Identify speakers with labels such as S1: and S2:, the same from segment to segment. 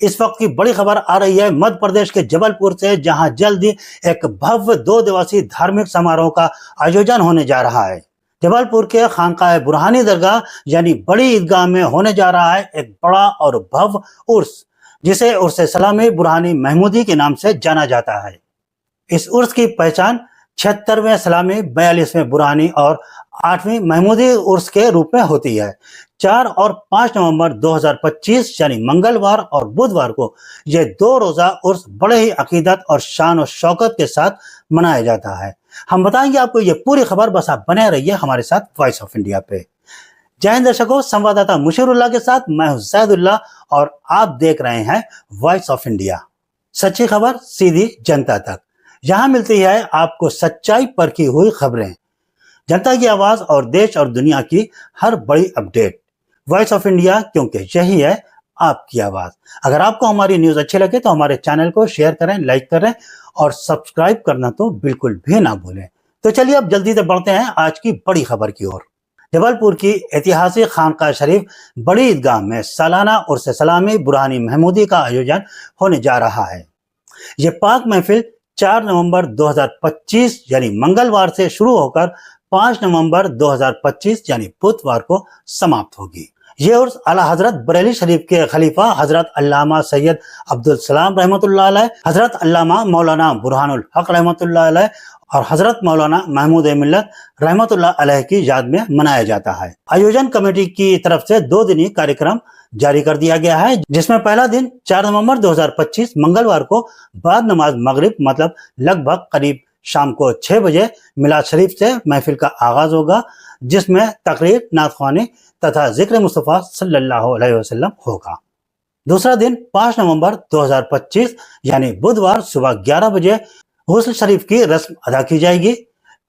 S1: इस वक्त की बड़ी खबर आ रही है मध्य प्रदेश के जबलपुर से, जहां जल्द ही एक भव्य 2 दिवसीय धार्मिक समारोह का आयोजन होने जा रहा है। जबलपुर के खानकाह बुरहानी दरगाह यानी बड़ी ईदगाह में होने जा रहा है एक बड़ा और भव्य उर्स, जिसे उर्स सलामी बुरहानी महमूदी के नाम से जाना जाता है। इस उर्स की पहचान 76वें सलामी, 42वें बुरहानी और 8वीं महमूदी उर्स के रूप में होती है। 4 और 5 नवंबर 2025 यानी मंगलवार और बुधवार को यह 2 रोजा उर्स बड़े ही अकीदत और शान और शौकत के साथ मनाया जाता है। हम बताएंगे आपको ये पूरी खबर, बस आप बने रहिए हमारे साथ वॉइस ऑफ इंडिया पे। जय हिंद दर्शकों, संवाददाता मुशीरुल्लाह के साथ मैं हूं जैदुल्लाह और आप देख रहे हैं वॉइस ऑफ इंडिया। सच्ची खबर सीधी जनता तक, यहाँ मिलती है आपको सच्चाई परखी हुई खबरें, जनता की आवाज और देश और दुनिया की हर बड़ी अपडेट। वॉइस ऑफ इंडिया, क्योंकि यही है आपकी आवाज। अगर आपको हमारी न्यूज अच्छी लगे तो हमारे चैनल को शेयर करें, लाइक करें और सब्सक्राइब करना तो बिल्कुल भी ना भूलें। तो चलिए अब जल्दी से बढ़ते हैं आज की बड़ी खबर की ओर। जबलपुर की ऐतिहासिक खानकाह शरीफ बड़ी ईदगाह में सालाना उर्स सलामी बुरहानी महमूदी का आयोजन होने जा रहा है। ये पाक महफिल 4 नवंबर 2025 यानी मंगलवार से शुरू होकर 5 नवंबर 2025 यानी बुधवार को समाप्त होगी। ये उर्स आला हजरत बरेली शरीफ के खलीफा हजरत अल्लामा सैयद अब्दुल सलाम रहमतुल्लाह अलैह, हजरत अल्लामा मौलाना बुरहानुल हक रहमतुल्लाह अलैह और हजरत मौलाना महमूद मिल्लत रहमतुल्लाह अलैह की याद में मनाया जाता है। आयोजन कमेटी की तरफ से 2 दिनी कार्यक्रम जारी कर दिया गया है, जिसमें पहला दिन 4 नवंबर 2025 मंगलवार को बाद नमाज मगरिब मतलब लगभग करीब शाम को 6 बजे मिलाद शरीफ से महफिल का आगाज होगा, जिसमें तकरीर, नात ख्वानी तथा जिक्र मुस्तफ़ा सल्लल्लाहु अलैहि वसल्लम होगा। दूसरा दिन 5 नवंबर 2025 यानी बुधवार सुबह 11 बजे गुस्ल शरीफ की रस्म अदा की जाएगी।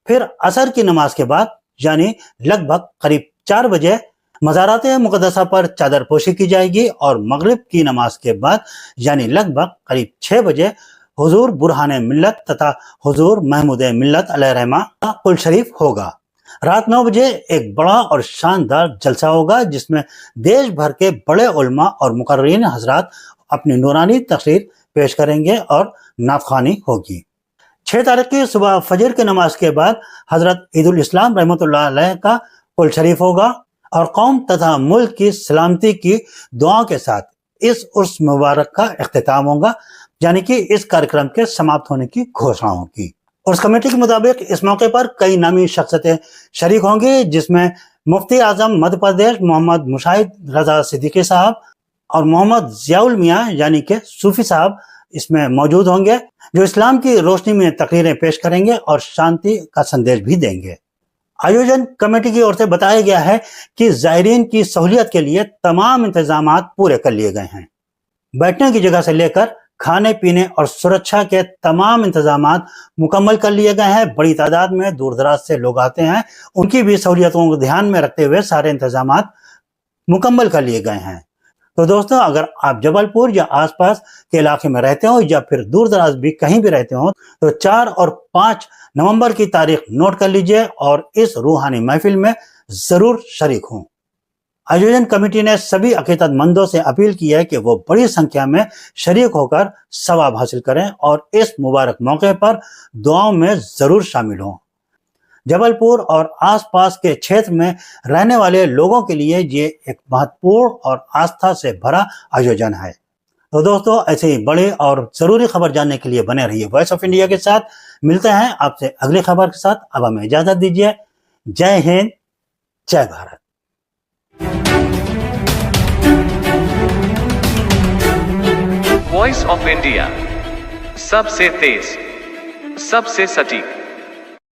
S1: फिर असर की नमाज के बाद यानी लगभग करीब 4 बजे मज़ारात मुक़द्दसा पर चादर पोशी की जाएगी और मगरिब की नमाज के बाद यानी लगभग करीब 6 बजे हुजूर बुरहाने मिल्लत तथा हुजूर महमूद मिल्लत अलैहिर्रहमा का कुल शरीफ होगा। रात 9 बजे एक बड़ा और शानदार जलसा होगा, जिसमें देश भर के बड़े उलमा और मुकर्रीन हजरात अपनी नूरानी तकरीर पेश करेंगे और नात ख्वानी होगी। 6 तारीख की सुबह फजर की नमाज के बाद हजरत ईदुल इस्लाम रहमतुल्लाह अलैह का कुल शरीफ होगा और कौम तथा मुल्क की सलामती की दुआओं के साथ इस उर्स मुबारक का इख्तिताम होगा, यानी कि इस कार्यक्रम के समाप्त होने की घोषणा होगी। उर्स कमेटी के मुताबिक इस मौके पर कई नामी शख्सियतें शरीक होंगी, जिसमें मुफ्ती आजम मध्य प्रदेश मोहम्मद मुशाहिद रजा सिद्दीकी साहब और मोहम्मद जियाउल मियाँ यानी कि सूफी साहब इसमें मौजूद होंगे, जो इस्लाम की रोशनी में तकरीरें पेश करेंगे और शांति का संदेश भी देंगे। आयोजन कमेटी की ओर से बताया गया है कि ज़ायरीन की सहूलियत के लिए तमाम इंतजामात पूरे कर लिए गए हैं। बैठने की जगह से लेकर खाने पीने और सुरक्षा के तमाम इंतजामात मुकम्मल कर लिए गए हैं। बड़ी तादाद में दूर दराज से लोग आते हैं, उनकी भी सहूलियतों को ध्यान में रखते हुए सारे इंतजामात मुकम्मल कर लिए गए हैं। तो दोस्तों, अगर आप जबलपुर या आसपास के इलाके में रहते हो या फिर दूर दराज भी कहीं भी रहते हो तो 4 और 5 नवंबर की तारीख नोट कर लीजिए और इस रूहानी महफिल में जरूर शरीक हों। आयोजन कमेटी ने सभी अकीदतमंदों से अपील की है कि वो बड़ी संख्या में शरीक होकर सवाब हासिल करें और इस मुबारक मौके पर दुआओं में जरूर शामिल हों। जबलपुर और आसपास के क्षेत्र में रहने वाले लोगों के लिए ये एक महत्वपूर्ण और आस्था से भरा आयोजन है। तो दोस्तों, ऐसे ही बड़े और जरूरी खबर जानने के लिए बने रहिए वॉइस ऑफ इंडिया के साथ। मिलते हैं आपसे अगली खबर के साथ। अब हमें इजाजत दीजिए। जय हिंद, जय भारत।
S2: वॉइस ऑफ इंडिया, सबसे तेज, सबसे सटीक।